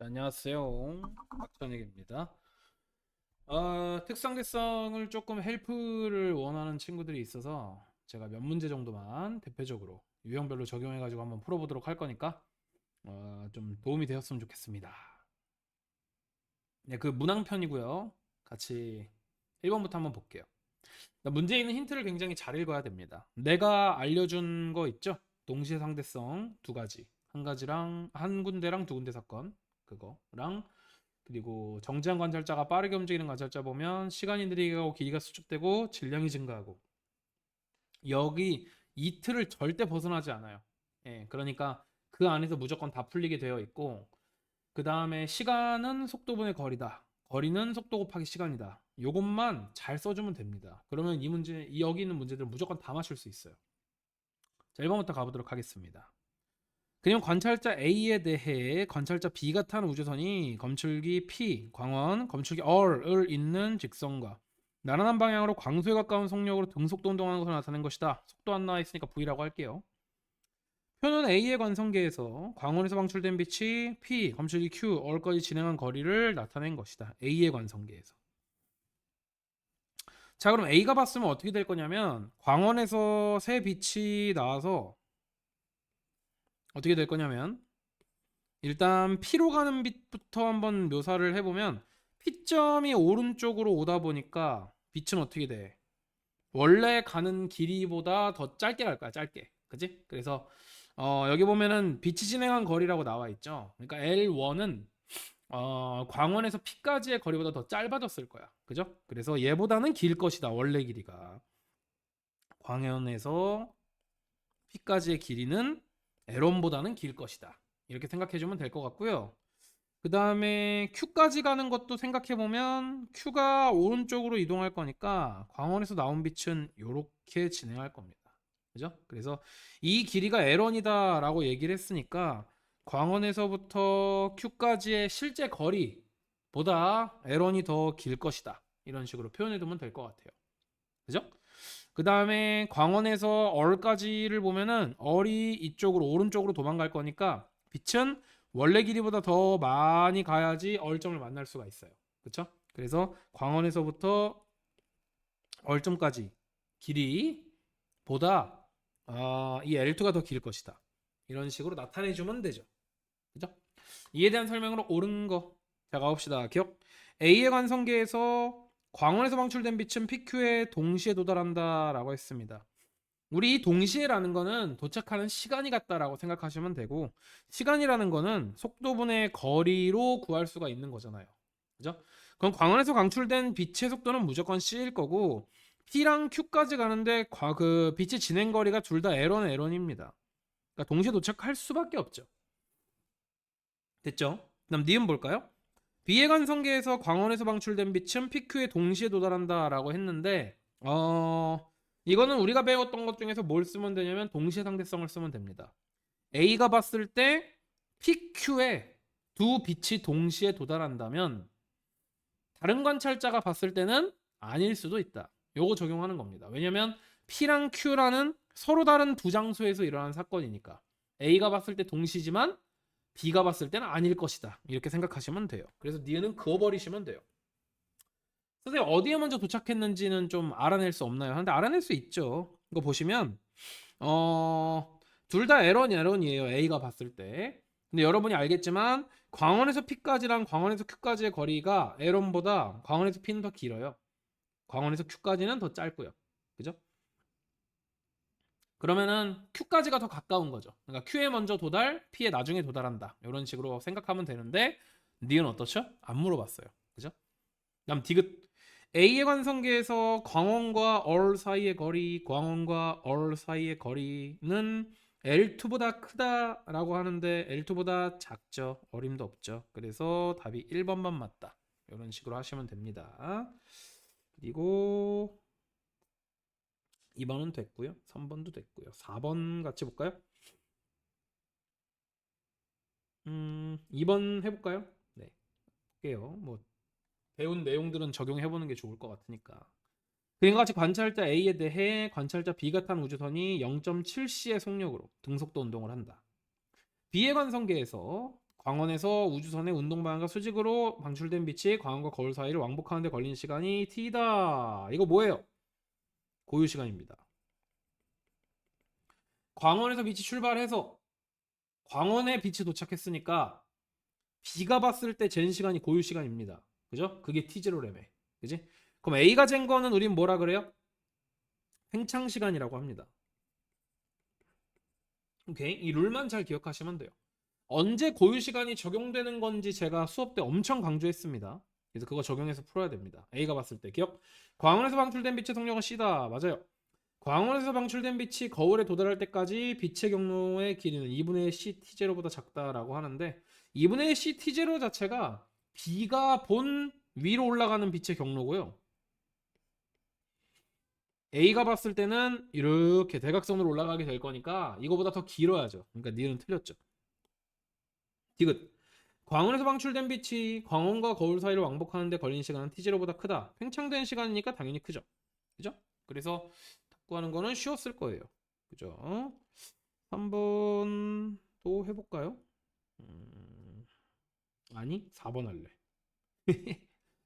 안녕하세요. 박찬익입니다. 특성대성을 조금 헬프를 원하는 친구들이 있어서 제가 몇 문제 정도만 대표적으로 유형별로 적용해가지고 한번 풀어보도록 할 거니까 좀 도움이 되었으면 좋겠습니다. 네, 그 문항편이고요. 같이 1번부터 한번 볼게요. 문제에 있는 힌트를 굉장히 잘 읽어야 됩니다. 내가 알려준 거 있죠? 동시에 상대성 두 가지. 한 가지랑 한 군데랑 두 군데 사건 그거랑 그리고 정지한 관찰자가 빠르게 움직이는 관찰자 보면 시간이 느리게 가고 길이가 수축되고 질량이 증가하고 여기 이 틀을 절대 벗어나지 않아요. 예, 그러니까 그 안에서 무조건 다 풀리게 되어 있고 그 다음에 시간은 속도분의 거리다. 거리는 속도 곱하기 시간이다. 요것만 잘 써주면 됩니다. 그러면 이 문제, 여기 있는 문제들은 무조건 다 맞출 수 있어요. 자, 1번부터 가보도록 하겠습니다. 그럼 관찰자 A에 대해 관찰자 B가 탄 우주선이 검출기 P, 광원, 검출기 R을 잇는 직선과 나란한 방향으로 광소에 가까운 속력으로 등속도 운동하는 것을 나타낸 것이다. 속도 안 나와 있으니까 V라고 할게요. 표는 A의 관성계에서 광원에서 방출된 빛이 P, 검출기 Q, R까지 진행한 거리를 나타낸 것이다. A의 관성계에서. 자, 그럼 A가 봤으면 어떻게 될 거냐면 광원에서 새 빛이 나와서 어떻게 될 거냐면 일단 P로 가는 빛부터 한번 묘사를 해보면 P점이 오른쪽으로 오다 보니까 빛은 어떻게 돼? 원래 가는 길이보다 더 짧게 갈 거야, 짧게. 그지? 그래서 여기 보면은 빛이 진행한 거리라고 나와 있죠. 그러니까 L1은 광원에서 P까지의 거리보다 더 짧아졌을 거야. 그죠? 그래서 얘보다는 길 것이다, 원래 길이가. 광원에서 P까지의 길이는 L1보다는 길 것이다. 이렇게 생각해 주면 될 것 같고요. 그 다음에 Q까지 가는 것도 생각해보면 Q가 오른쪽으로 이동할 거니까 광원에서 나온 빛은 이렇게 진행할 겁니다. 그죠? 그래서 이 길이가 L1이다 라고 얘기를 했으니까 광원에서부터 Q까지의 실제 거리보다 L1이 더 길 것이다. 이런 식으로 표현해두면 될 것 같아요. 그죠? 그 다음에 광원에서 얼까지를 보면은 얼이 이쪽으로 오른쪽으로 도망갈 거니까 빛은 원래 길이보다 더 많이 가야지 얼점을 만날 수가 있어요. 그렇죠? 그래서 광원에서부터 얼점까지 길이보다 이 L2가 더 길 것이다. 이런 식으로 나타내 주면 되죠. 그죠? 이에 대한 설명으로 옳은 거. 자, 가봅시다. 기억. A의 관성계에서 광원에서 방출된 빛은 PQ에 동시에 도달한다라고 했습니다. 우리 이 동시에라는 거는 도착하는 시간이 같다라고 생각하시면 되고 시간이라는 거는 속도분의 거리로 구할 수가 있는 거잖아요. 그죠? 그럼 광원에서 방출된 빛의 속도는 무조건 c일 거고 P랑 Q까지 가는데 그 빛의 진행 거리가 둘 다 L1, L1입니다. 그러니까 동시에 도착할 수밖에 없죠. 됐죠? 그다음 니은 볼까요? B의 관성계에서 광원에서 방출된 빛은 PQ에 동시에 도달한다라고 했는데 이거는 우리가 배웠던 것 중에서 뭘 쓰면 되냐면 동시에 상대성을 쓰면 됩니다. A가 봤을 때 PQ에 두 빛이 동시에 도달한다면 다른 관찰자가 봤을 때는 아닐 수도 있다. 요거 적용하는 겁니다. 왜냐면 P랑 Q라는 서로 다른 두 장소에서 일어난 사건이니까 A가 봤을 때 동시지만 B가 봤을 때는 아닐 것이다. 이렇게 생각하시면 돼요. 그래서 니은은 그어버리시면 돼요. 선생님 어디에 먼저 도착했는지는 좀 알아낼 수 없나요? 근데 알아낼 수 있죠. 이거 보시면 둘 다 에런이에요. A가 봤을 때. 근데 여러분이 알겠지만 광원에서 P까지랑 광원에서 Q까지의 거리가 에런보다 광원에서 P는 더 길어요. 광원에서 Q까지는 더 짧고요. 그죠? 그러면은 Q까지가 더 가까운 거죠. 그러니까 Q에 먼저 도달, P에 나중에 도달한다. 이런 식으로 생각하면 되는데 니은 어떻죠? 안 물어봤어요. 그죠? 다음 디귿. A의 관성계에서 광원과 얼 사이의 거리, 광원과 얼 사이의 거리는 L2보다 크다라고 하는데 L2보다 작죠. 어림도 없죠. 그래서 답이 1번만 맞다. 이런 식으로 하시면 됩니다. 그리고 2번은 됐고요. 3번도 됐고요. 4번 같이 볼까요? 2번 해볼까요? 네, 볼게요. 뭐 배운 내용들은 적용해보는 게 좋을 것 같으니까. 그림과 같이 관찰자 A에 대해 관찰자 B가 탄 우주선이 0.7c의 속력으로 등속도 운동을 한다. B의 관성계에서 광원에서 우주선의 운동 방향과 수직으로 방출된 빛이 광원과 거울 사이를 왕복하는 데 걸린 시간이 t다. 이거 뭐예요? 고유 시간입니다. 광원에서 빛이 출발해서 광원에 빛이 도착했으니까 B가 봤을 때 잰 시간이 고유 시간입니다. 그죠? 그게 t0래매. 그지? 그럼 A가 잰 거는 우린 뭐라 그래요? 팽창 시간이라고 합니다. 오케이? 이 룰만 잘 기억하시면 돼요. 언제 고유 시간이 적용되는 건지 제가 수업 때 엄청 강조했습니다. 그래서 그거 적용해서 풀어야 됩니다. A가 봤을 때 기억. 광원에서 방출된 빛의 속력은 C다. 맞아요. 광원에서 방출된 빛이 거울에 도달할 때까지 빛의 경로의 길이는 2분의 C T0보다 작다라고 하는데 2분의 C T0 자체가 B가 본 위로 올라가는 빛의 경로고요. A가 봤을 때는 이렇게 대각선으로 올라가게 될 거니까 이거보다 더 길어야죠. 그러니까 니은 틀렸죠. 디귿. 광원에서 방출된 빛이 광원과 거울 사이를 왕복하는 데 걸리는 시간은 T0보다 크다. 팽창된 시간이니까 당연히 크죠. 그죠? 그래서 구하는 거는 쉬웠을 거예요. 그죠? 3번 또 해볼까요? 아니 4번 할래.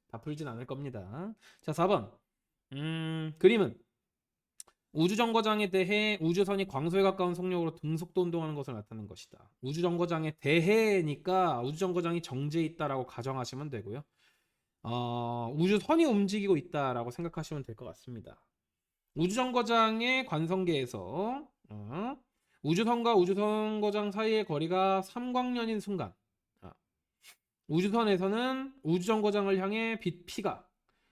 다 풀진 않을 겁니다. 자 4번 그림은 우주정거장에 대해 우주선이 광소에 가까운 속력으로 등속도 운동하는 것을 나타내는 것이다. 우주정거장에 대해니까 우주정거장이 정지해 있다라고 가정하시면 되고요. 우주선이 움직이고 있다라고 생각하시면 될 것 같습니다. 우주정거장의 관성계에서 우주선과 우주정거장 사이의 거리가 삼광년인 순간 우주선에서는 우주정거장을 향해 빛 P가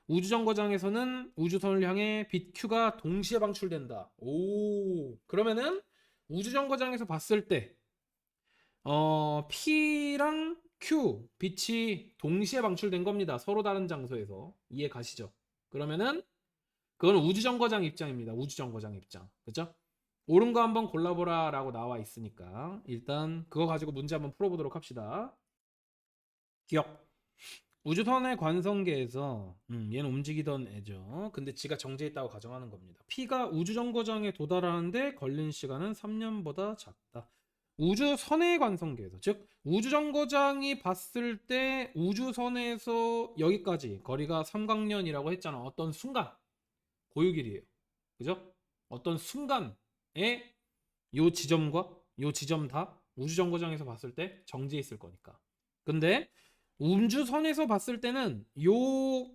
우주정거장에서는 우주선을 향해 빛 Q가 동시에 방출된다. 오, 그러면은 우주정거장에서 봤을 때 P랑 Q 빛이 동시에 방출된 겁니다. 서로 다른 장소에서. 이해 가시죠? 그러면은 그건 우주정거장 입장입니다. 우주정거장 입장. 그죠? 옳은 거 한번 골라보라 라고 나와 있으니까 일단 그거 가지고 문제 한번 풀어보도록 합시다. 기억. 우주선의 관성계에서 얘는 움직이던 애죠. 근데 지가 정지했다고 가정하는 겁니다. P가 우주정거장에 도달하는데 걸린 시간은 3년보다 작다. 우주선의 관성계에서 즉 우주정거장이 봤을 때 우주선에서 여기까지 거리가 삼광년이라고 했잖아. 어떤 순간 고유길이에요. 그죠? 어떤 순간에 요 지점과 요 지점 다 우주정거장에서 봤을 때 정지해 있을 거니까. 근데 우주선에서 봤을 때는 요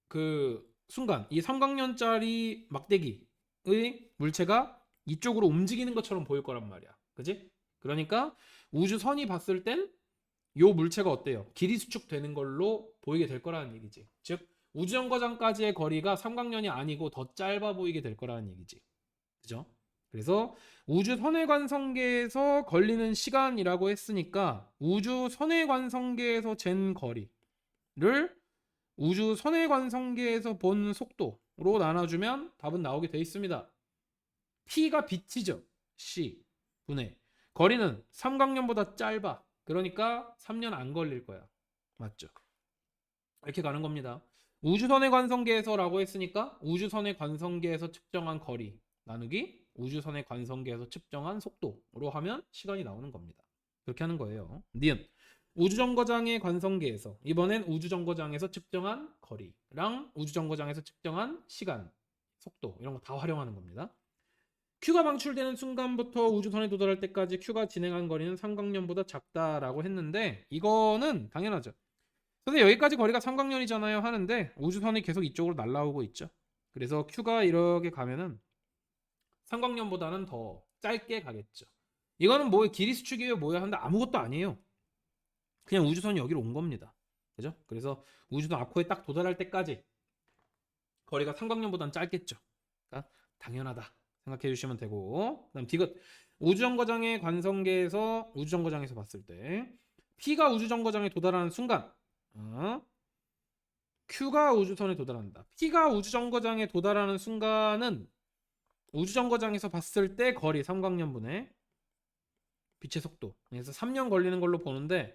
그 순간 이 삼광년짜리 막대기의 물체가 이쪽으로 움직이는 것처럼 보일 거란 말이야. 그지? 그러니까 우주선이 봤을 땐 요 물체가 어때요? 길이 수축되는 걸로 보이게 될 거라는 얘기지. 즉 우주정거장까지의 거리가 삼광년이 아니고 더 짧아 보이게 될 거라는 얘기지. 그죠? 그래서 우주 선해관성계에서 걸리는 시간이라고 했으니까 우주 선해관성계에서 잰 거리를 우주 선해관성계에서 본 속도로 나눠주면 답은 나오게 돼 있습니다. P가 빛이죠. C 분의 거리는 삼광년보다 짧아. 그러니까 3년 안 걸릴 거야. 맞죠? 이렇게 가는 겁니다. 우주선의 관성계에서라고 했으니까 우주선의 관성계에서 측정한 거리 나누기 우주선의 관성계에서 측정한 속도로 하면 시간이 나오는 겁니다. 그렇게 하는 거예요. 니은 우주정거장의 관성계에서 이번엔 우주정거장에서 측정한 거리랑 우주정거장에서 측정한 시간, 속도 이런 거 다 활용하는 겁니다. Q가 방출되는 순간부터 우주선에 도달할 때까지 Q가 진행한 거리는 삼광년보다 작다라고 했는데 이거는 당연하죠. 근데 여기까지 거리가 삼광년이잖아요 하는데 우주선이 계속 이쪽으로 날아오고 있죠. 그래서 Q가 이렇게 가면은 삼광년보다는 더 짧게 가겠죠. 이거는 뭐 길이 수축이에요 뭐야 하는데 아무것도 아니에요. 그냥 우주선이 여기로 온 겁니다. 그죠? 그래서 우주선 앞코에 딱 도달할 때까지 거리가 삼광년보다는 짧겠죠. 그러니까 당연하다 생각해 주시면 되고 그다음 디귿 우주정거장의 관성계에서 우주정거장에서 봤을 때 P가 우주정거장에 도달하는 순간 Q가 우주선에 도달한다. P가 우주정거장에 도달하는 순간은 우주정거장에서 봤을 때 거리 삼광년분의 빛의 속도. 그래서 3년 걸리는 걸로 보는데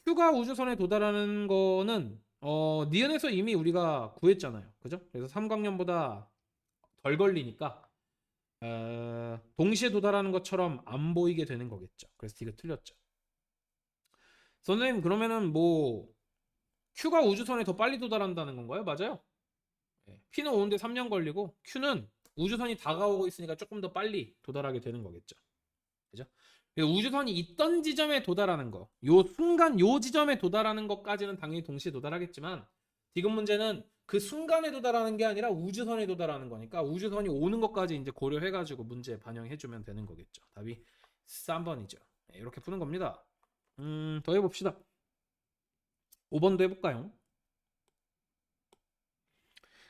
Q가 우주선에 도달하는 거는 니은에서 이미 우리가 구했잖아요. 그죠? 그래서 삼광년보다 덜 걸리니까 동시에 도달하는 것처럼 안 보이게 되는 거겠죠. 그래서 이거 틀렸죠. 선생님 그러면은 뭐 Q가 우주선에 더 빨리 도달한다는 건가요? 맞아요. 예. P는 오는데 3년 걸리고 Q는 우주선이 다가오고 있으니까 조금 더 빨리 도달하게 되는 거겠죠. 그죠? 우주선이 있던 지점에 도달하는 거, 요 순간 요 지점에 도달하는 것까지는 당연히 동시에 도달하겠지만 지금 문제는 그 순간에 도달하는 게 아니라 우주선에 도달하는 거니까 우주선이 오는 것까지 이제 고려해가지고 문제에 반영해주면 되는 거겠죠. 답이 3번이죠. 이렇게 푸는 겁니다. 더 해봅시다. 5번도 해볼까요?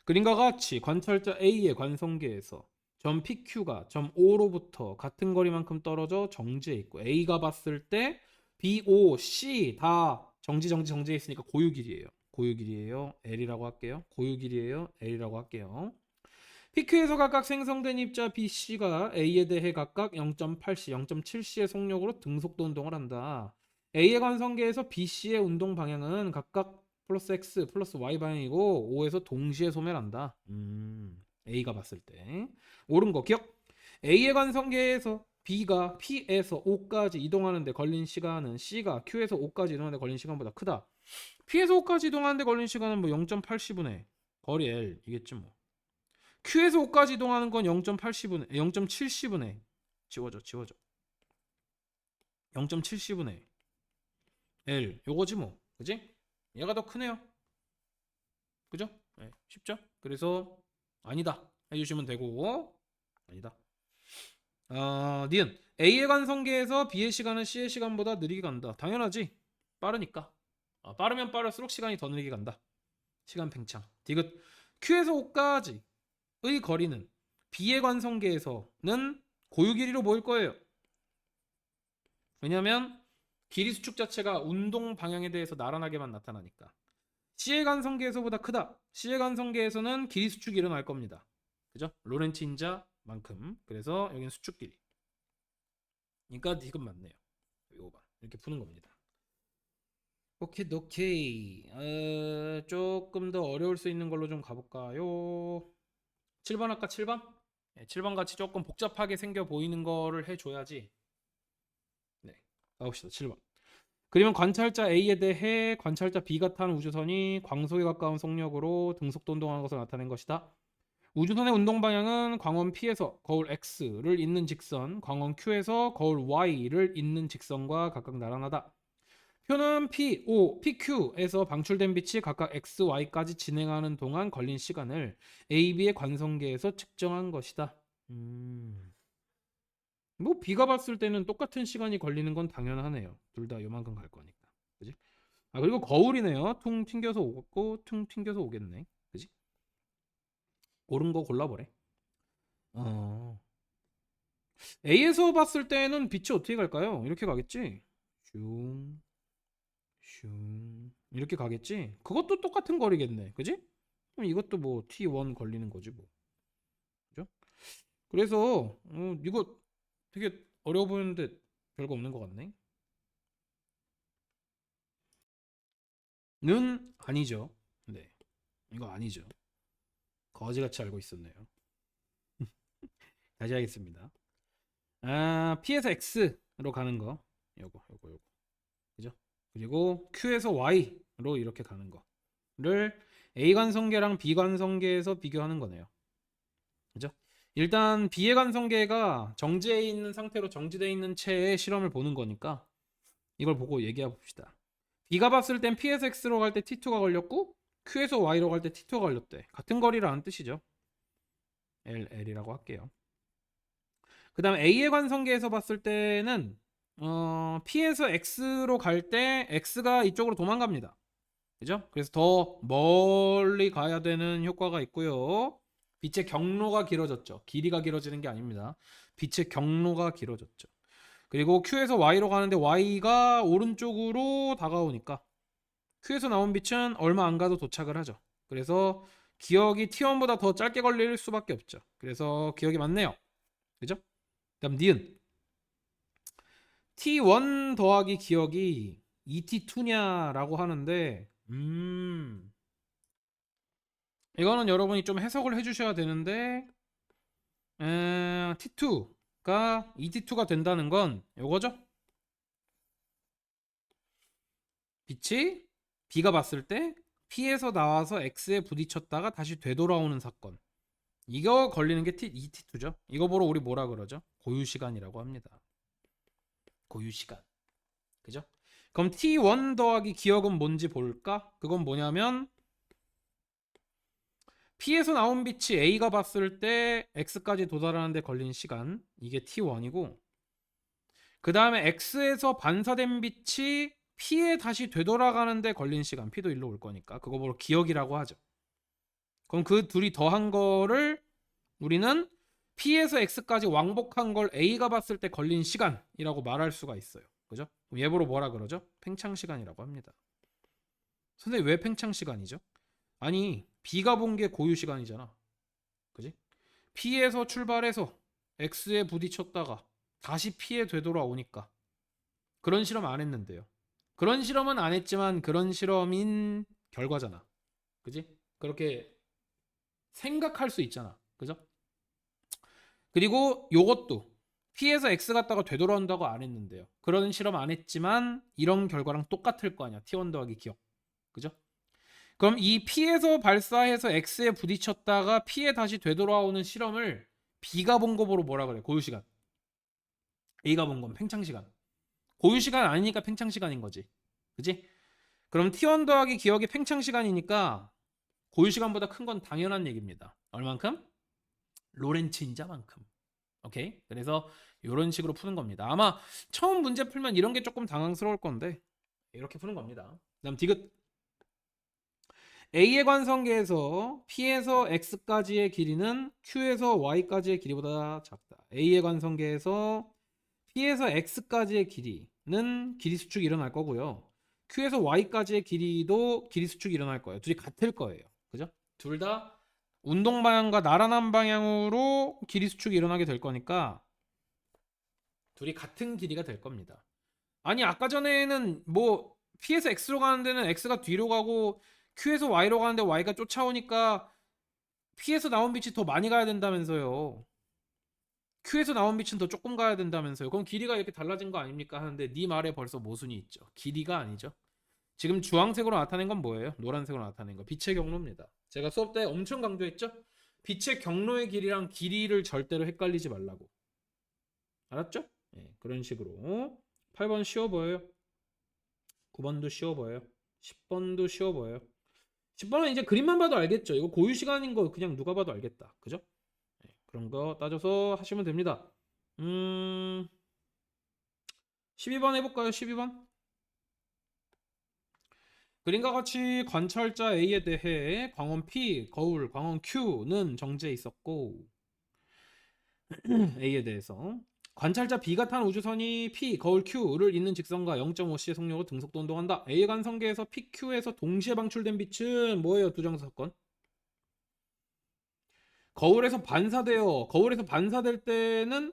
그림과 같이 관찰자 A의 관성계에서 점 PQ가 점 O로부터 같은 거리만큼 떨어져 정지해 있고 A가 봤을 때 B, O, C 다 정지해 있으니까 고유 길이에요. 고유 길이에요. L이라고 할게요. 고유 길이에요. L이라고 할게요. PQ에서 각각 생성된 입자 B, C가 A에 대해 각각 0.8C, 0.7C의 속력으로 등속도 운동을 한다. A의 관성계에서 B, C의 운동 방향은 각각 플러스 X, 플러스 Y 방향이고 O에서 동시에 소멸한다. A가 봤을 때. 옳은 거 기억. A의 관성계에서 B가 P에서 O까지 이동하는데 걸린 시간은 C가 Q에서 O까지 이동하는데 걸린 시간보다 크다. P에서 O까지 이동하는데 걸린 시간은 뭐 0.8C분의 거리 L이겠지 뭐. Q에서 O까지 이동하는 건 0.8C분의 0.7C분의 지워져 0.7C분의 L 요거지 뭐. 그지? 얘가 더 크네요. 그죠? 네, 쉽죠? 그래서 아니다 해주시면 되고 아니다. 니은 A의 관성계에서 B의 시간은 C의 시간보다 느리게 간다. 당연하지. 빠르니까. 빠르면 빠를수록 시간이 더 느리게 간다. 시간 팽창. 디귿 Q에서 O까지의 거리는 B의 관성계에서는 고유 길이로 보일 거예요. 왜냐하면 길이 수축 자체가 운동 방향에 대해서 나란하게만 나타나니까. C의 관성계에서보다 크다. C의 관성계에서는 길이 수축이 일어날 겁니다. 그죠? 로렌츠 인자만큼. 그래서 여기는 수축 길이. 그러니까 디귿 맞네요. 이거 봐. 이렇게 푸는 겁니다. 오케이. 조금 더 어려울 수 있는 걸로 좀 가볼까요? 7번 할까 7번? 7번 같이 조금 복잡하게 생겨 보이는 거를 해줘야지. 네, 가봅시다. 7번. 그러면 관찰자 A에 대해 관찰자 B가 탄 우주선이 광속에 가까운 속력으로 등속도 운동하는 것을 나타낸 것이다. 우주선의 운동 방향은 광원 P에서 거울 X를 잇는 직선, 광원 Q에서 거울 Y를 잇는 직선과 각각 나란하다. 표는 P, O, PQ에서 방출된 빛이 각각 X, Y까지 진행하는 동안 걸린 시간을 A, B의 관성계에서 측정한 것이다. 뭐 B가 봤을 때는 똑같은 시간이 걸리는 건 당연하네요. 둘 다 요만큼 갈 거니까. 그지? 그리고 거울이네요. 퉁 튕겨서 오겠고 퉁 튕겨서 오겠네. 그지? 옳은 거 골라보래. 어. A에서 봤을 때는 빛이 어떻게 갈까요? 이렇게 가겠지? 슝, 슝. 이렇게 가겠지? 그것도 똑같은 거리겠네. 그지? 그럼 이것도 뭐 T1 걸리는 거지 뭐. 그죠? 그래서 이거 되게 어려워 보이는데 별거 없는 것 같네. 는 아니죠. 네. 이거 아니죠. 거지같이 알고 있었네요. 다시 하겠습니다. P에서 X로 가는 거. 요거. 그죠? 그리고 Q에서 Y로 이렇게 가는 거를 A 관성계랑 B 관성계에서 비교하는 거네요. 그죠? 일단 B의 관성계가 정지해 있는 상태로 정지되어 있는 채의 실험을 보는 거니까 이걸 보고 얘기해 봅시다. B가 봤을 땐 P에서 X로 갈 때 T2가 걸렸고 Q에서 Y로 갈 때 T2가 걸렸대. 같은 거리라는 뜻이죠. L이라고 할게요. 그 다음 A의 관성계에서 봤을 때는 P에서 X로 갈 때 X가 이쪽으로 도망갑니다. 그죠? 그래서 더 멀리 가야 되는 효과가 있고요. 빛의 경로가 길어졌죠. 길이가 길어지는 게 아닙니다. 빛의 경로가 길어졌죠. 그리고 Q에서 Y로 가는데 Y가 오른쪽으로 다가오니까 Q에서 나온 빛은 얼마 안 가도 도착을 하죠. 그래서 기억이 T1보다 더 짧게 걸릴 수밖에 없죠. 그래서 기억이 맞네요. 그죠? 그다음 니은 T1 더하기 기억이 ET2냐라고 하는데 이거는 여러분이 좀 해석을 해주셔야 되는데 T2가 ET2가 된다는 건 요거죠? 빛이 B가 봤을 때 P에서 나와서 X에 부딪혔다가 다시 되돌아오는 사건. 이거 걸리는 게 T2죠. 이거 보러 우리 뭐라 그러죠? 고유시간이라고 합니다. 고유시간. 그죠? 그럼 T1 더하기 기억은 뭔지 볼까? 그건 뭐냐면 P에서 나온 빛이 A가 봤을 때 X까지 도달하는데 걸린 시간, 이게 T1이고, 그 다음에 X에서 반사된 빛이 P에 다시 되돌아가는데 걸린 시간, P도 일로 올 거니까 그거 보러 기억이라고 하죠. 그럼 그 둘이 더한 거를 우리는 P에서 X까지 왕복한 걸 A가 봤을 때 걸린 시간이라고 말할 수가 있어요. 그죠? 얘 보러 뭐라 그러죠? 팽창시간이라고 합니다. 선생님 왜 팽창시간이죠? 아니 B가 본 게 고유시간이잖아. 그지? P에서 출발해서 X에 부딪혔다가 다시 P에 되돌아오니까 그런 실험 안 했는데요. 그런 실험은 안 했지만 그런 실험인 결과잖아. 그지? 그렇게 생각할 수 있잖아. 그죠? 그리고 요것도 P에서 X 갔다가 되돌아온다고 안 했는데요. 그런 실험 안 했지만 이런 결과랑 똑같을 거 아니야. T1 더하기 기억. 그죠? 그럼 이 P에서 발사해서 X에 부딪혔다가 P에 다시 되돌아오는 실험을 B가 본 거 보러 뭐라 그래? 고유시간. A가 본 건 팽창시간. 고유시간 아니니까 팽창시간인 거지. 그지? 그럼 T1 더하기 기억이 팽창시간이니까 고유시간보다 큰 건 당연한 얘기입니다. 얼만큼? 로렌츠 인자만큼. 오케이? 그래서 이런 식으로 푸는 겁니다. 아마 처음 문제 풀면 이런 게 조금 당황스러울 건데 이렇게 푸는 겁니다. 그다음 디귿. A의 관성계에서 P에서 X까지의 길이는 Q에서 Y까지의 길이보다 작다. A의 관성계에서 P에서 X까지의 길이는 길이 수축이 일어날 거고요. Q에서 Y까지의 길이도 길이 수축이 일어날 거예요. 둘이 같을 거예요. 그죠? 둘 다 운동 방향과 나란한 방향으로 길이 수축이 일어나게 될 거니까 둘이 같은 길이가 될 겁니다. 아니 아까 전에는 뭐 P에서 X로 가는 데는 X가 뒤로 가고 Q에서 Y로 가는데 Y가 쫓아오니까 P에서 나온 빛이 더 많이 가야 된다면서요. Q에서 나온 빛은 더 조금 가야 된다면서요. 그럼 길이가 이렇게 달라진 거 아닙니까? 하는데 네 말에 벌써 모순이 있죠. 길이가 아니죠. 지금 주황색으로 나타낸 건 뭐예요? 노란색으로 나타낸 거. 빛의 경로입니다. 제가 수업 때 엄청 강조했죠? 빛의 경로의 길이랑 길이를 절대로 헷갈리지 말라고. 알았죠? 네, 그런 식으로. 8번 쉬워 보여요. 9번도 쉬워 보여요. 10번도 쉬워 보여요. 10번은 이제 그림만 봐도 알겠죠. 이거 고유 시간인 거 그냥 누가 봐도 알겠다. 그죠? 네, 그런 거 따져서 하시면 됩니다. 12번 해볼까요? 12번. 그림과 같이 관찰자 A에 대해 광원 P, 거울, 광원 Q는 정지해 있었고 A에 대해서 관찰자 B가 탄 우주선이 P, 거울 Q를 잇는 직선과 0.5c의 속력으로 등속도 운동한다. A의 관성계에서 PQ에서 동시에 방출된 빛은 뭐예요? 두 장소 사건. 거울에서 반사될 때는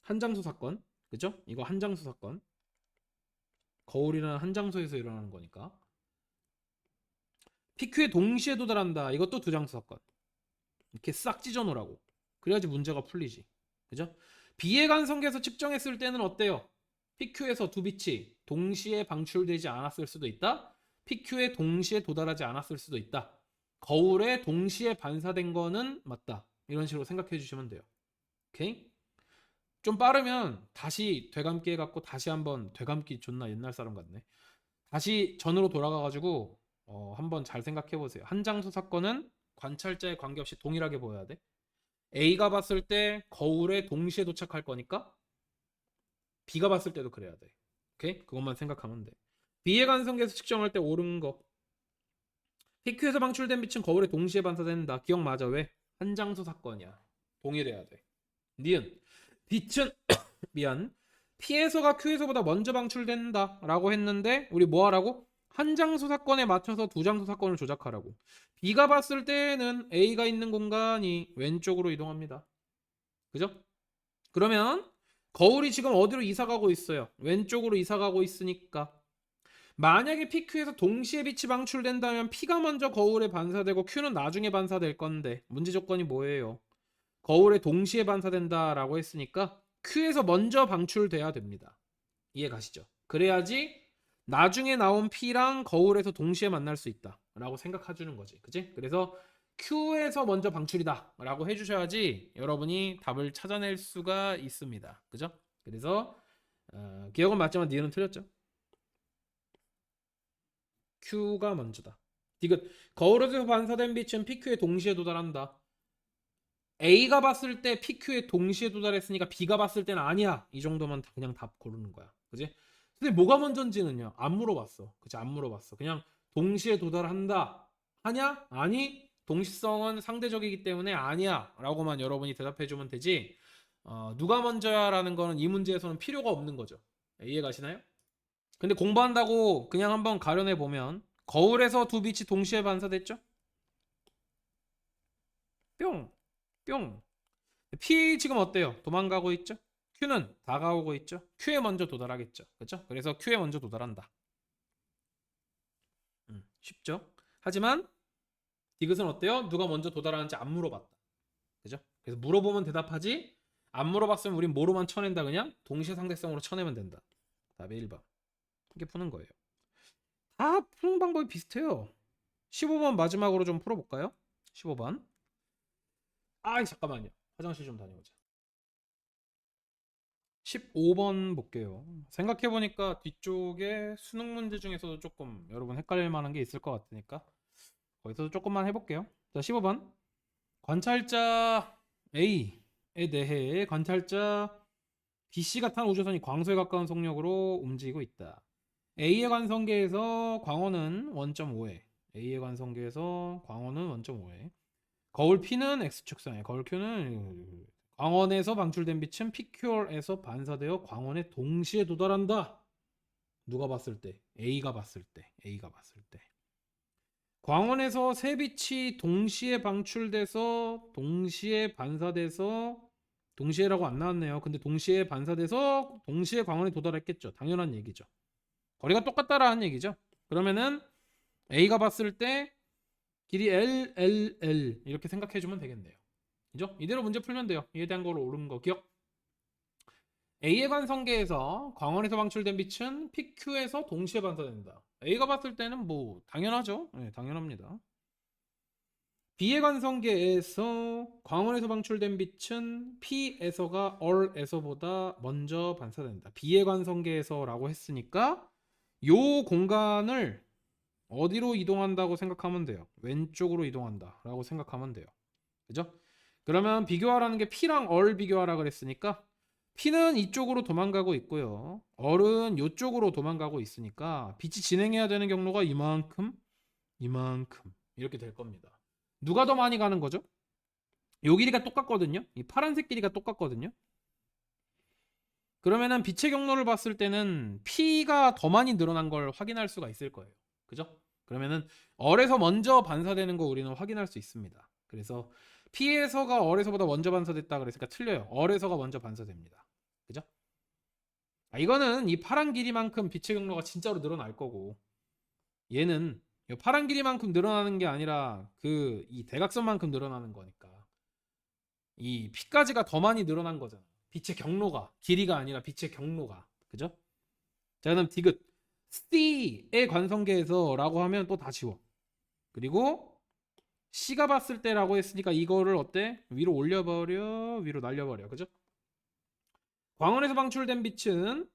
한 장소 사건. 그죠? 이거 한 장소 사건. 거울이라는 한 장소에서 일어나는 거니까. PQ에 동시에 도달한다. 이것도 두 장소 사건. 이렇게 싹 찢어 놓으라고. 그래야지 문제가 풀리지. 그죠? B의 관성계에서 측정했을 때는 어때요? PQ에서 두 빛이 동시에 방출되지 않았을 수도 있다. PQ에 동시에 도달하지 않았을 수도 있다. 거울에 동시에 반사된 거는 맞다. 이런 식으로 생각해 주시면 돼요. 오케이? 좀 빠르면 다시 되감기 해갖고 다시 한번 되감기 존나 옛날 사람 같네. 다시 전으로 돌아가가지고 한번 잘 생각해 보세요. 한 장소 사건은 관찰자에 관계없이 동일하게 보여야 돼. A가 봤을 때 거울에 동시에 도착할 거니까 B가 봤을 때도 그래야 돼. 오케이? 그것만 생각하면 돼. B의 관성계에서 측정할 때 옳은 거. PQ에서 방출된 빛은 거울에 동시에 반사된다. 기억 맞아. 왜? 한 장소 사건이야. 동일해야 돼. 니은 빛은 미안. P에서가 Q에서보다 먼저 방출된다 라고 했는데 우리 뭐 하라고? 한 장소 사건에 맞춰서 두 장소 사건을 조작하라고. B가 봤을 때는 A가 있는 공간이 왼쪽으로 이동합니다. 그죠? 그러면 거울이 지금 어디로 이사 가고 있어요? 왼쪽으로 이사 가고 있으니까 만약에 PQ에서 동시에 빛이 방출된다면 P가 먼저 거울에 반사되고 Q는 나중에 반사될 건데 문제 조건이 뭐예요? 거울에 동시에 반사된다라고 했으니까 Q에서 먼저 방출돼야 됩니다. 이해 가시죠? 그래야지 나중에 나온 P랑 거울에서 동시에 만날 수 있다 라고 생각해 주는 거지. 그치? 그래서 Q에서 먼저 방출이다 라고 해주셔야지 여러분이 답을 찾아낼 수가 있습니다. 그죠? 그래서 기억은 맞지만 니은 틀렸죠. Q가 먼저다. 디귿. 거울에서 반사된 빛은 PQ에 동시에 도달한다. A가 봤을 때 PQ에 동시에 도달했으니까 B가 봤을 때는 아니야. 이 정도만 그냥 답 고르는 거야. 그지? 근데 뭐가 먼저인지는요. 안 물어봤어. 그치? 안 물어봤어. 그냥 동시에 도달한다. 하냐? 아니. 동시성은 상대적이기 때문에 아니야. 라고만 여러분이 대답해주면 되지. 누가 먼저야 라는 거는 이 문제에서는 필요가 없는 거죠. 이해 가시나요? 근데 공부한다고 그냥 한번 가려내 보면 거울에서 두 빛이 동시에 반사됐죠? 뿅, 뿅. P 지금 어때요? 도망가고 있죠? Q는 다가오고 있죠? Q에 먼저 도달하겠죠. 그렇죠? 그래서 Q에 먼저 도달한다. 쉽죠? 하지만 디귿은 어때요? 누가 먼저 도달하는지 안 물어봤다. 그죠? 그래서 물어보면 대답하지. 안 물어봤으면 우린 뭐로만 쳐낸다 그냥? 동시에 상대성으로 쳐내면 된다. 답이 1번. 이렇게 푸는 거예요. 다 푸는 방법이 비슷해요. 15번 마지막으로 좀 풀어볼까요? 15번. 아 잠깐만요. 화장실 좀 다녀오자. 15번 볼게요. 생각해보니까 뒤쪽에 수능 문제 중에서도 조금 여러분 헷갈릴 만한 게 있을 것 같으니까 거기서도 조금만 해볼게요. 자, 15번. 관찰자 A에 대해 관찰자 BC가 탄 우주선이 광소에 가까운 속력으로 움직이고 있다. A의 관성계에서 광원은 1.5회. A의 관성계에서 광원은 1.5회. 거울 P는 X축선에 거울 Q는 광원에서 방출된 빛은 PQR에서 반사되어 광원에 동시에 도달한다. 누가 봤을 때? A가 봤을 때. A가 봤을 때. 광원에서 세 빛이 동시에 방출돼서 동시에 반사돼서 동시에라고 안 나왔네요. 근데 동시에 반사돼서 동시에 광원에 도달했겠죠. 당연한 얘기죠. 거리가 똑같다라는 얘기죠. 그러면은 A가 봤을 때 길이 L, L, L 이렇게 생각해주면 되겠네요. 그죠? 이대로 문제 풀면 돼요. 이에 대한 걸로 옳은 거 기억. A의 관성계에서 광원에서 방출된 빛은 PQ에서 동시에 반사된다. A가 봤을 때는 뭐 당연하죠. 네, 당연합니다. B의 관성계에서 광원에서 방출된 빛은 P에서가 R에서보다 먼저 반사된다. B의 관성계에서라고 했으니까 요 공간을 어디로 이동한다고 생각하면 돼요. 왼쪽으로 이동한다라고 생각하면 돼요. 그죠? 그러면 비교하라는 게 P랑 얼 비교하라 그랬으니까 P는 이쪽으로 도망가고 있고요. 얼은 이쪽으로 도망가고 있으니까 빛이 진행해야 되는 경로가 이만큼, 이만큼 이렇게 될 겁니다. 누가 더 많이 가는 거죠? 요 길이가 똑같거든요. 이 파란색 길이가 똑같거든요. 그러면은 빛의 경로를 봤을 때는 P가 더 많이 늘어난 걸 확인할 수가 있을 거예요. 그죠? 그러면은 얼에서 먼저 반사되는 거 우리는 확인할 수 있습니다. 그래서 P에서가 얼에서보다 먼저 반사됐다 그랬으니까 틀려요. 얼에서가 먼저 반사됩니다. 그죠? 이거는 이 파란 길이만큼 빛의 경로가 진짜로 늘어날 거고 얘는 이 파란 길이만큼 늘어나는 게 아니라 그 이 대각선만큼 늘어나는 거니까 이 P까지가 더 많이 늘어난 거잖아. 빛의 경로가 길이가 아니라 빛의 경로가 그죠? 자 그럼 디귿 C의 관성계에서라고 하면 또 다 지워. 그리고 C가 봤을 때라고 했으니까 이거를 어때? 위로 올려버려 위로 날려버려 그죠? 광원에서 방출된 빛은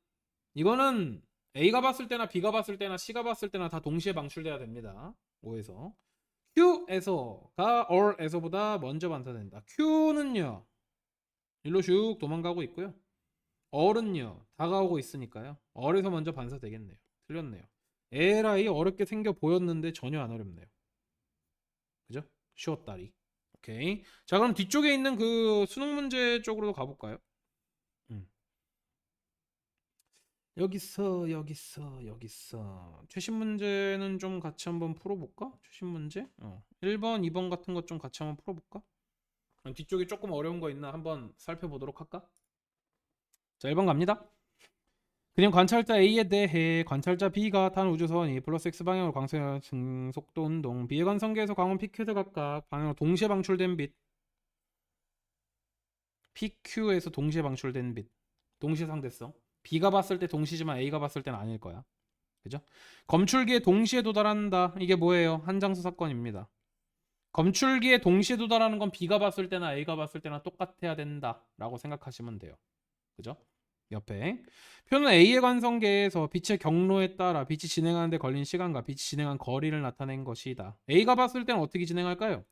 이거는 A가 봤을 때나 B가 봤을 때나 C가 봤을 때나 다 동시에 방출돼야 됩니다. 5에서 Q에서가 R에서보다 먼저 반사된다. Q는요 일로 슉 도망가고 있고요. R은요 다가오고 있으니까요. R에서 먼저 반사되겠네요. 틀렸네요. 에라이 어렵게 생겨 보였는데 전혀 안 어렵네요. 그죠? 쉬웠다리. 오케이. 자 그럼 뒤쪽에 있는 그 수능 문제 쪽으로 가볼까요? 음. 여기서 최신 문제는 좀 같이 한번 풀어볼까? 최신 문제? 1번, 2번 같은 것 좀 같이 한번 풀어볼까? 그럼 뒤쪽에 조금 어려운 거 있나 한번 살펴보도록 할까? 자 1번 갑니다. 그냥 관찰자 A에 대해 관찰자 B가 탄 우주선이 플러스 X 방향으로 광선 증속도 운동 B의 관성계에서 광원 PQ에 각각 방향으로 동시에 방출된 빛 PQ에서 동시에 방출된 빛 동시 상대성 B가 봤을 때 동시지만 A가 봤을 때는 아닐 거야. 그죠? 검출기에 동시에 도달한다. 이게 뭐예요? 한장수 사건입니다. 검출기에 동시에 도달하는 건 B가 봤을 때나 A가 봤을 때나 똑같아야 된다라고 생각하시면 돼요. 그죠? 옆에 표는 A의 관성계에서 빛의 경로에 따라 빛이 진행하는 데 걸린 시간과 빛이 진행한 거리를 나타낸 것이다. A가 봤을 때는 어떻게 진행할까요?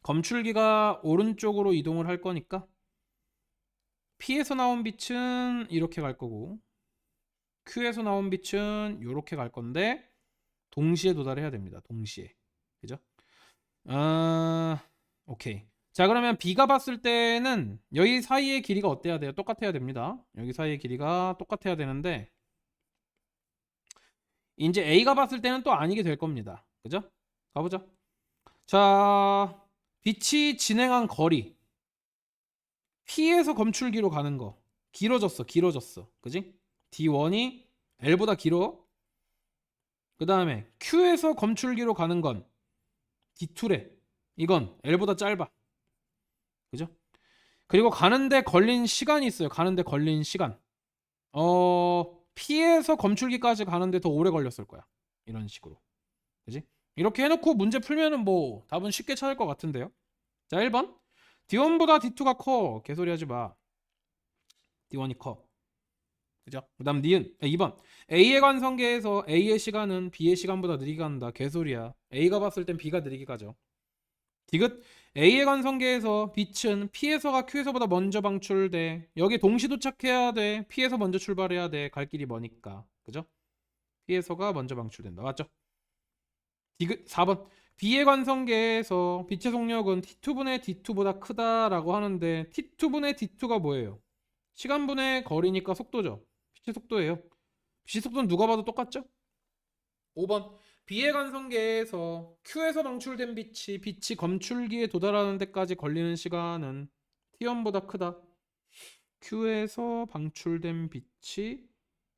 검출기가 오른쪽으로 이동을 할 거니까 P에서 나온 빛은 이렇게 갈 거고 Q에서 나온 빛은 이렇게 갈 건데 동시에 도달해야 됩니다. 동시에. 그죠? 오케이. 자, 그러면 B가 봤을 때는 여기 사이의 길이가 어때야 돼요? 똑같아야 됩니다. 여기 사이의 길이가 똑같아야 되는데 이제 A가 봤을 때는 또 아니게 될 겁니다. 그죠? 가보자. 자, 빛이 진행한 거리 P에서 검출기로 가는 거 길어졌어. 그지? D1이 L보다 길어. 그 다음에 Q에서 검출기로 가는 건 D2래. 이건 L보다 짧아. 그죠? 그리고 가는데 걸린 시간이 있어요. 가는데 걸린 시간. P에서 검출기까지 가는데 더 오래 걸렸을 거야. 이런 식으로. 그지? 이렇게 해놓고 문제 풀면은 뭐 답은 쉽게 찾을 것 같은데요. 자, 1번. D1보다 D2가 커. 개소리 하지 마. D1이 커. 그죠? 그 다음 니은 2번. A의 관성계에서 A의 시간은 B의 시간보다 느리게 간다. 개소리야. A가 봤을 땐 B가 느리게 가죠. 디귿. A의 관성계에서 빛은 P에서가 Q에서보다 먼저 방출돼. 여기 동시 도착해야 돼. P에서 먼저 출발해야 돼. 갈 길이 머니까. 그죠? P에서가 먼저 방출된다. 맞죠? 디귿 4번. B의 관성계에서 빛의 속력은 T2분의 D2보다 크다라고 하는데 T2분의 D2가 뭐예요? 시간분의 거리니까 속도죠. 빛의 속도예요. 빛의 속도는 누가 봐도 똑같죠? 5번. B의 관성계에서 Q에서 방출된 빛이 검출기에 도달하는 데까지 걸리는 시간은 T1보다 크다. Q에서 방출된 빛이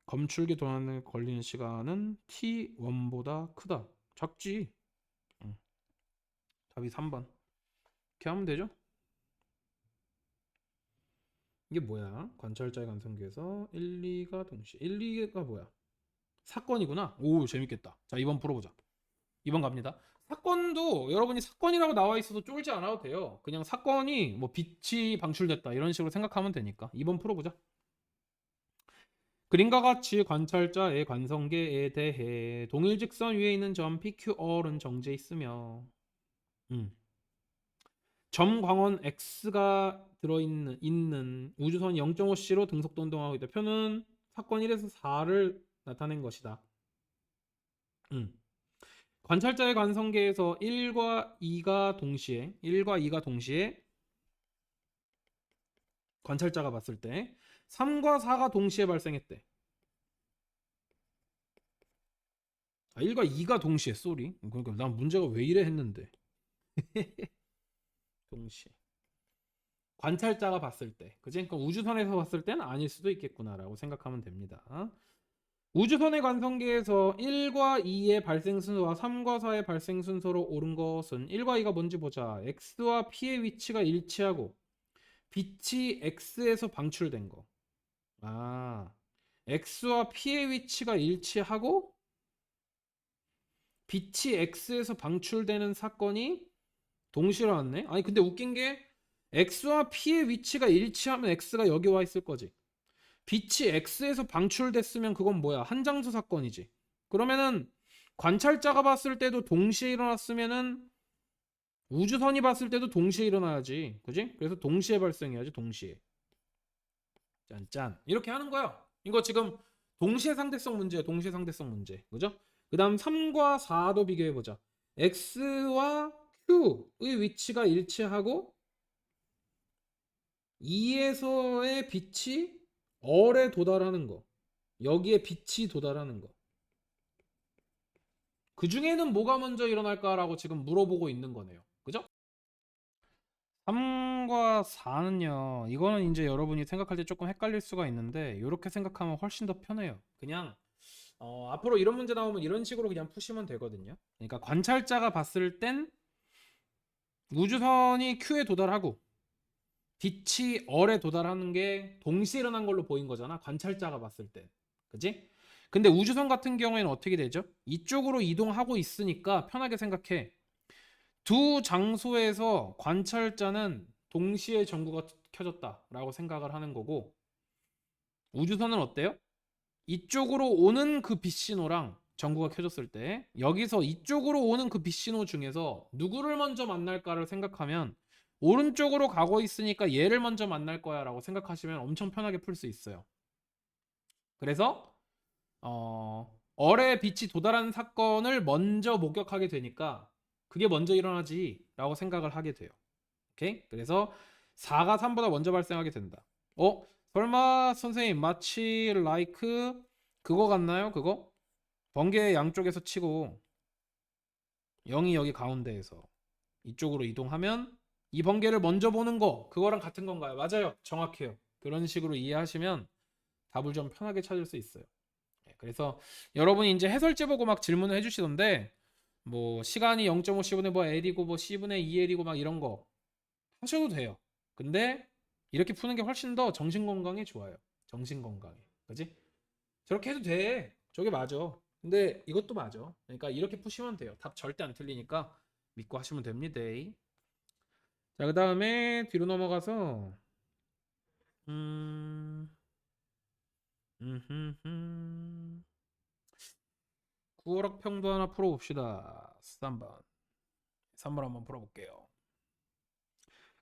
검출기에 도달하는 데 걸리는 시간은 T1보다 크다. 작지. 응. 답이 3번. 이렇게 하면 되죠? 이게 뭐야? 관찰자의 관성계에서 1, 2가 동시에 1, 2가 뭐야? 사건이구나. 오, 재밌겠다. 자, 2번 풀어보자. 2번 갑니다. 사건도 여러분이 사건이라고 나와 있어도 쫄지 않아도 돼요. 그냥 사건이 뭐 빛이 방출됐다 이런 식으로 생각하면 되니까. 2번 풀어보자. 그림과 같이 관찰자의 관성계에 대해 동일 직선 위에 있는 점 PQR은 정제 있으며 점 광원 X가 들어있는 우주선 0.5C로 등속도 운동하고 있다. 표는 사건 1에서 4를 나타낸 것이다. 관찰자의 관성계에서 1과 2가 동시에 관찰자가 봤을 때 3과 4가 동시에 발생했대. 1과 2가 동시에 쏘리. 그러니까 난 문제가 왜 이래 했는데. 동시에. 관찰자가 봤을 때. 그지? 그러니까 우주선에서 봤을 때는 아닐 수도 있겠구나라고 생각하면 됩니다. 우주선의 관성계에서 1과 2의 발생 순서와 3과 4의 발생 순서로 옳은 것은 1과 2가 뭔지 보자. X와 P의 위치가 일치하고 빛이 X에서 방출된 거. X와 P의 위치가 일치하고 빛이 X에서 방출되는 사건이 동시에 일어났네. 아니 근데 웃긴 게 X와 P의 위치가 일치하면 X가 여기 와 있을 거지. 빛이 X에서 방출됐으면 그건 뭐야? 한장수 사건이지. 그러면은 관찰자가 봤을 때도 동시에 일어났으면은 우주선이 봤을 때도 동시에 일어나야지. 그지? 그래서 동시에 발생해야지. 동시에. 짠짠. 이렇게 하는 거야. 이거 지금 동시에 상대성 문제야. 동시에 상대성 문제. 그죠? 그 다음 3과 4도 비교해보자. X와 Q의 위치가 일치하고 2에서의 빛이 얼에 도달하는 거. 여기에 빛이 도달하는 거. 그 중에는 뭐가 먼저 일어날까라고 지금 물어보고 있는 거네요. 그죠? 3과 4는요. 이거는 이제 여러분이 생각할 때 조금 헷갈릴 수가 있는데 이렇게 생각하면 훨씬 더 편해요. 그냥 앞으로 이런 문제 나오면 이런 식으로 그냥 푸시면 되거든요. 그러니까 관찰자가 봤을 땐 우주선이 Q에 도달하고 빛이 얼에 도달하는 게 동시에 일어난 걸로 보인 거잖아. 관찰자가 봤을 때. 그지? 근데 우주선 같은 경우에는 어떻게 되죠? 이쪽으로 이동하고 있으니까 편하게 생각해. 두 장소에서 관찰자는 동시에 전구가 켜졌다라고 생각을 하는 거고, 우주선은 어때요? 이쪽으로 오는 그 빛신호랑 전구가 켜졌을 때 여기서 이쪽으로 오는 그 빛신호 중에서 누구를 먼저 만날까를 생각하면 오른쪽으로 가고 있으니까 얘를 먼저 만날 거야 라고 생각하시면 엄청 편하게 풀 수 있어요. 그래서 어뢰 빛이 도달하는 사건을 먼저 목격하게 되니까 그게 먼저 일어나지 라고 생각을 하게 돼요. 오케이? 그래서 4가 3보다 먼저 발생하게 된다. 설마 선생님 마치 like 그거 같나요? 그거? 번개 양쪽에서 치고 0이 여기 가운데에서 이쪽으로 이동하면 이 번개를 먼저 보는 거 그거랑 같은 건가요? 맞아요. 정확해요. 그런 식으로 이해하시면 답을 좀 편하게 찾을 수 있어요. 그래서 여러분이 이제 해설지 보고 막 질문을 해주시던데 뭐 시간이 0.5C분의 뭐 L이고 뭐 C분의 2L이고 막 이런 거 하셔도 돼요. 근데 이렇게 푸는 게 훨씬 더 정신 건강에 좋아요. 정신 건강에. 그지? 저렇게 해도 돼. 저게 맞아. 근데 이것도 맞아. 그러니까 이렇게 푸시면 돼요. 답 절대 안 틀리니까 믿고 하시면 됩니다. 자, 그다음에 뒤로 넘어가서 음. 음. 9월학 평도 하나 풀어 봅시다. 3번. 3번 한번 풀어 볼게요.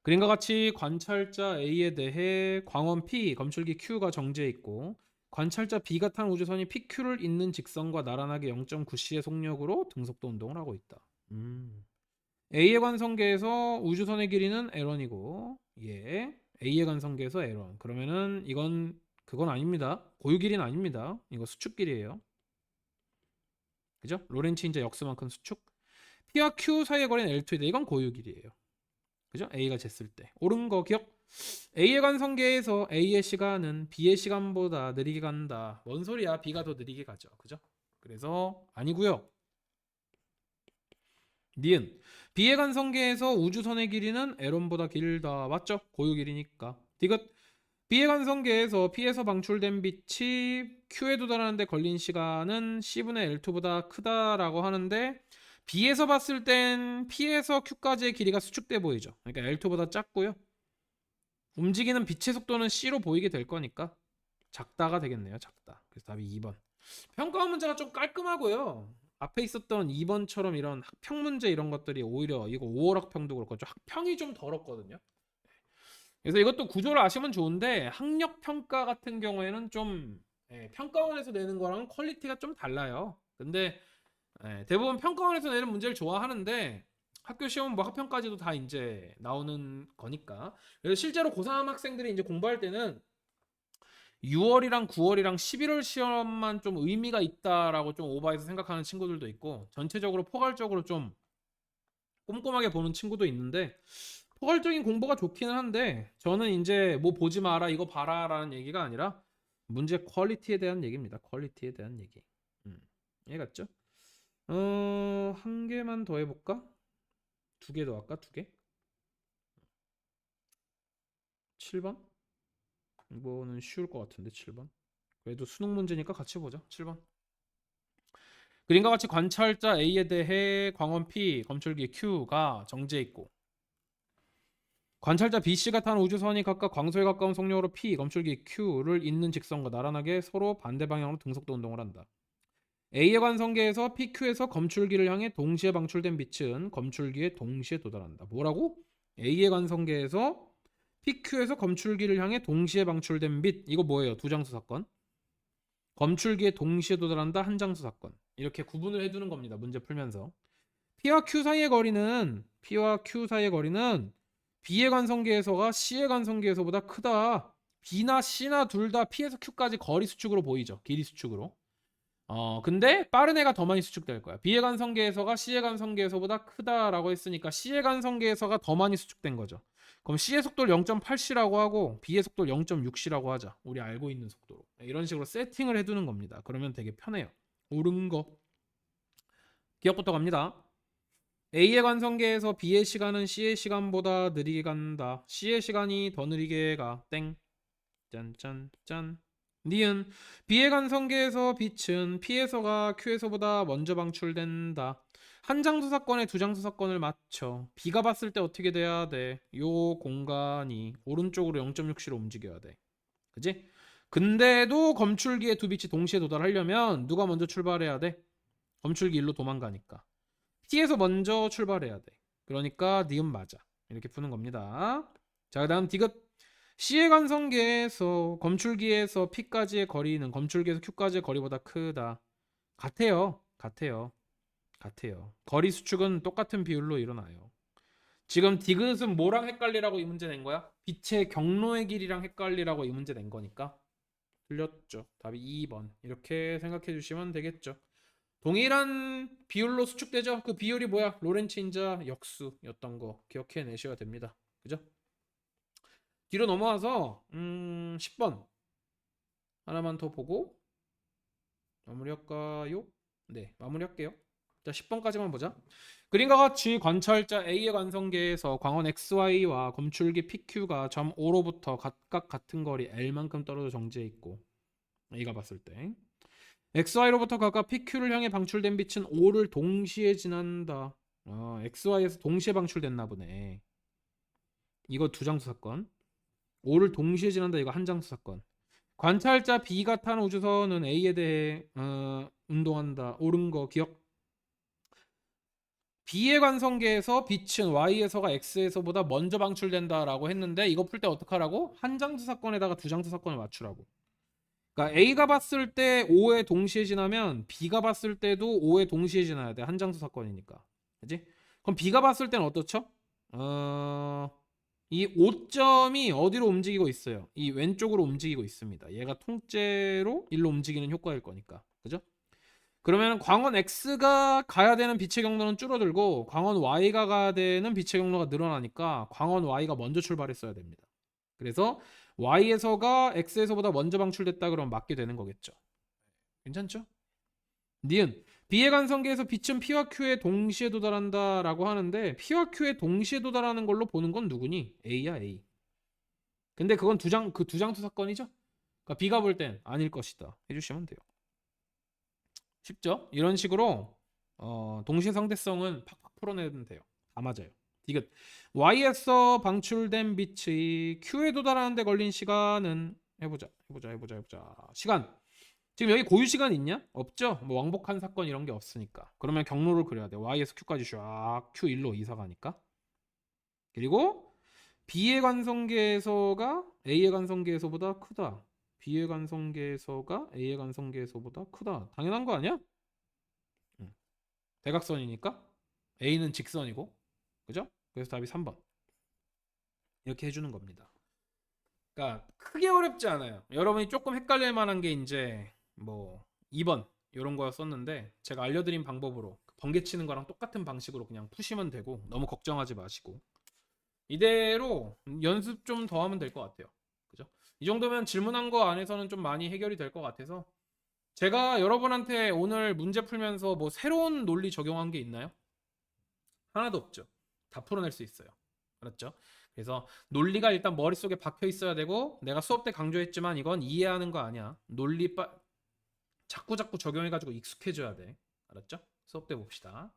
그림과 같이 관찰자 A에 대해 광원 P, 검출기 Q가 정지해 있고 관찰자 B가 탄 우주선이 PQ를 잇는 직선과 나란하게 0.9C의 속력으로 등속도 운동을 하고 있다. A의 관성계에서 우주선의 길이는 L1이고 A의 관성계에서 L1. 그러면은 이건 그건 아닙니다. 고유 길이는 아닙니다. 이거 수축 길이에요. 그죠? 로렌츠 인자 역수만큼 수축. P와 Q 사이의 거리는 L2이다. 이건 고유 길이에요. 그죠? A가 쟀을 때. 옳은 거 기억? A의 관성계에서 A의 시간은 B의 시간보다 느리게 간다. 뭔 소리야? B가 더 느리게 가죠. 그죠? 그래서 아니고요. 니은 B의 관성계에서 우주선의 길이는 L1보다 길다. 맞죠? 고유 길이니까. 디귿 B의 관성계에서 P에서 방출된 빛이 Q에 도달하는데 걸린 시간은 C분의 L2보다 크다라고 하는데 B에서 봤을 땐 P에서 Q까지의 길이가 수축돼 보이죠. 그러니까 L2보다 작고요. 움직이는 빛의 속도는 C로 보이게 될 거니까 작다가 되겠네요. 작다. 그래서 답이 2번. 평가원 문제가 좀 깔끔하고요. 앞에 있었던 2번처럼 이런 학평 문제 이런 것들이 오히려 이거 5월 학평도 그렇고 좀 학평이 좀 덜었거든요. 그래서 이것도 구조를 아시면 좋은데 학력 평가 같은 경우에는 좀 평가원에서 내는 거랑 퀄리티가 좀 달라요. 근데 대부분 평가원에서 내는 문제를 좋아하는데 학교 시험 뭐 학평까지도 다 이제 나오는 거니까. 그래서 실제로 고3 학생들이 이제 공부할 때는 6월이랑 9월이랑 11월 시험만 좀 의미가 있다라고 좀 오버해서 생각하는 친구들도 있고 전체적으로 포괄적으로 좀 꼼꼼하게 보는 친구도 있는데 포괄적인 공부가 좋기는 한데 저는 이제 뭐 보지 마라 이거 봐라라는 얘기가 아니라 문제 퀄리티에 대한 얘기입니다. 퀄리티에 대한 얘기. 이해갔죠? 한 개만 더 해볼까? 두 개 더 할까? 두 개? 7번? 이거는 쉬울 것 같은데 7번. 그래도 수능 문제니까 같이 보자. 7번. 그림과 같이 관찰자 A에 대해 광원 P, 검출기 Q가 정지해 있고 관찰자 BC가 탄 우주선이 각각 광소에 가까운 속력으로 P, 검출기 Q를 잇는 직선과 나란하게 서로 반대 방향으로 등속도 운동을 한다. A의 관성계에서 PQ에서 검출기를 향해 동시에 방출된 빛은 검출기에 동시에 도달한다. 뭐라고? A의 관성계에서 PQ에서 검출기를 향해 동시에 방출된 빛. 이거 뭐예요? 두 장수 사건. 검출기에 동시에 도달한다. 한 장수 사건. 이렇게 구분을 해두는 겁니다. 문제 풀면서. P와 Q 사이의 거리는 B의 관성계에서가 C의 관성계에서보다 크다. B나 C나 둘 다 P에서 Q까지 거리 수축으로 보이죠. 길이 수축으로. 근데 빠른 애가 더 많이 수축될 거야. B의 관성계에서가 C의 관성계에서보다 크다라고 했으니까 C의 관성계에서가 더 많이 수축된 거죠. 그럼 C의 속도를 0.8C라고 하고 B의 속도를 0.6C라고 하자. 우리 알고 있는 속도로. 이런 식으로 세팅을 해두는 겁니다. 그러면 되게 편해요. 옳은 거. 기억부터 갑니다. A의 관성계에서 B의 시간은 C의 시간보다 느리게 간다. C의 시간이 더 느리게 가. 땡. 짠짠짠. 니은 B의 간선계에서 빛은 P에서가 Q에서보다 먼저 방출된다. 한 장수 사건에 두 장수 사건을 맞춰. B가 봤을 때 어떻게 돼야 돼? 요 공간이 오른쪽으로 0.6C로 움직여야 돼. 그지? 근데도 검출기에 두 빛이 동시에 도달하려면 누가 먼저 출발해야 돼? 검출기 일로 도망가니까. T에서 먼저 출발해야 돼. 그러니까 니은 맞아. 이렇게 푸는 겁니다. 자, 그다음 디귿. C의 관성계에서 검출기에서 P까지의 거리는 검출기에서 Q까지의 거리보다 크다. 같아요. 같아요. 같아요. 거리 수축은 똑같은 비율로 일어나요. 지금 디귿은 뭐랑 헷갈리라고 이 문제 낸 거야? 빛의 경로의 길이랑 헷갈리라고 이 문제 낸 거니까 틀렸죠. 답이 2번. 이렇게 생각해 주시면 되겠죠. 동일한 비율로 수축되죠. 그 비율이 뭐야? 로렌츠 인자 역수였던 거 기억해 내셔야 됩니다. 그죠? 뒤로 넘어와서 10번 하나만 더 보고 마무리할까요? 네, 마무리할게요. 자, 10번까지만 보자. 그림과 같이 관찰자 A의 관성계에서 광원 XY와 검출기 PQ가 점 O로부터 각각 같은 거리 L만큼 떨어져 정지해 있고 A가 봤을 때 XY로부터 각각 PQ를 향해 방출된 빛은 O를 동시에 지난다. XY에서 동시에 방출됐나 보네. 이거 두 장수 사건. O를 동시에 지난다. 이거 한 장수 사건. 관찰자 B가 탄 우주선은 A에 대해 운동한다. 옳은 거 기억. B의 관성계에서 빛은 Y에서가 X에서보다 먼저 방출된다라고 했는데 이거 풀 때 어떡하라고? 한 장수 사건에다가 두 장수 사건을 맞추라고. 그러니까 A가 봤을 때 O에 동시에 지나면 B가 봤을 때도 O에 동시에 지나야 돼. 한 장수 사건이니까. 그지? 그럼 B가 봤을 때는 어떻죠? 이 5점이 어디로 움직이고 있어요? 이 왼쪽으로 움직이고 있습니다. 얘가 통째로 일로 움직이는 효과일 거니까. 그죠? 그러면 광원 X가 가야 되는 빛의 경로는 줄어들고 광원 Y가 가야 되는 빛의 경로가 늘어나니까 광원 Y가 먼저 출발했어야 됩니다. 그래서 Y에서가 X에서보다 먼저 방출됐다 그러면 맞게 되는 거겠죠. 괜찮죠? 니은 B의 관성계에서 빛은 P와 Q에 동시에 도달한다라고 하는데 P와 Q에 동시에 도달하는 걸로 보는 건 누구니? A야 A. 근데 그건 그 두 장수 사건이죠? 그러니까 B가 볼 땐 아닐 것이다 해주시면 돼요. 쉽죠? 이런 식으로 동시에 상대성은 팍팍 풀어내면 돼요. 다 맞아요. 디귿 Y에서 방출된 빛이 Q에 도달하는 데 걸린 시간은 해보자. 시간 지금 여기 고유 시간 있냐? 없죠? 뭐 왕복한 사건 이런 게 없으니까. 그러면 경로를 그려야 돼. Y에서 Q까지 쫙 Q1로 이사 가니까. 그리고 B의 관성계에서가 A의 관성계에서보다 크다. B의 관성계에서가 A의 관성계에서보다 크다. 당연한 거 아니야? 대각선이니까 A는 직선이고. 그죠? 그래서 답이 3번. 이렇게 해주는 겁니다. 그러니까 크게 어렵지 않아요. 여러분이 조금 헷갈릴 만한 게 이제 뭐 2번 이런 거였었는데 제가 알려드린 방법으로 번개치는 거랑 똑같은 방식으로 그냥 푸시면 되고 너무 걱정하지 마시고 이대로 연습 좀 더 하면 될 것 같아요. 그죠? 이 정도면 질문한 거 안에서는 좀 많이 해결이 될 것 같아서 제가 여러분한테 오늘 문제 풀면서 뭐 새로운 논리 적용한 게 있나요? 하나도 없죠. 다 풀어낼 수 있어요. 알았죠? 그래서 논리가 일단 머릿속에 박혀 있어야 되고 내가 수업 때 강조했지만 이건 이해하는 거 아니야. 논리 자꾸 적용해가지고 익숙해져야 돼. 알았죠? 수업 때 봅시다.